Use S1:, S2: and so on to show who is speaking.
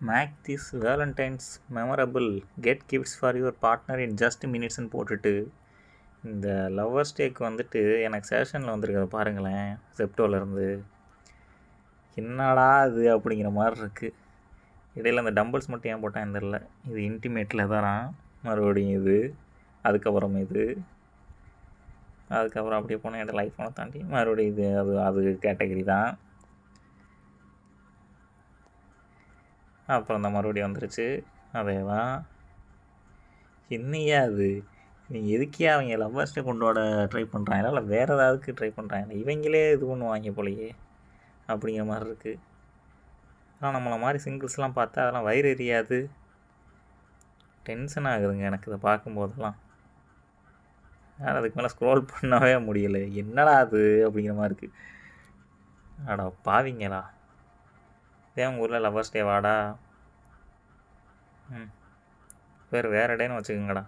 S1: Make this Valentine's memorable, get gifts for your partner in just மினிட்ஸ்ன்னு போட்டுட்டு இந்த lovers டேக்கு வந்துட்டு எனக்கு சேஷனில் வந்திருக்கிறத பாருங்களேன். செப்டோலேருந்து என்னடா அது அப்படிங்கிற மாதிரி இருக்குது. இடையில் அந்த டம்பிள்ஸ் மட்டும் ஏன் போட்டான்னு தெரில. இது இன்டிமேட்டில் தானா, மறுபடியும் இது, அதுக்கப்புறம் இது, அதுக்கப்புறம் அப்படியே போனால் என்னோடய லைஃப் ஒன்று தாண்டி மறுபடியும் இது, அது கேட்டகரி தான். அப்புறம் தான் மறுபடியும் வந்துருச்சு அதே தான். என்னையா அது, நீங்கள் எதுக்கே அவங்க லவ்வர்ஸ்டே கொண்டு வர ட்ரை பண்ணுறாங்களா இல்லை வேறு ஏதாவதுக்கு ட்ரை பண்ணுறாங்களா? இவங்களே இது பண்ணுவாங்க போலையே அப்படிங்கிற மாதிரி இருக்குது. ஆனால் நம்மளை மாதிரி சிங்கிள்ஸ்லாம் பார்த்தா அதெல்லாம் வயிறு எரியாது, டென்ஷன் ஆகுதுங்க எனக்கு இதை பார்க்கும்போதெல்லாம். யார் அதுக்கு மேலே ஸ்க்ரோல் பண்ணவே முடியல. என்னடா அது அப்படிங்கிற மாதிரி இருக்குது. அடா பாவிங்களா, இதே உங்கள் ஊரில் லவ்வர்ஸ் டே வாடா, வேறு டேன்னு வச்சுக்கோங்கடா.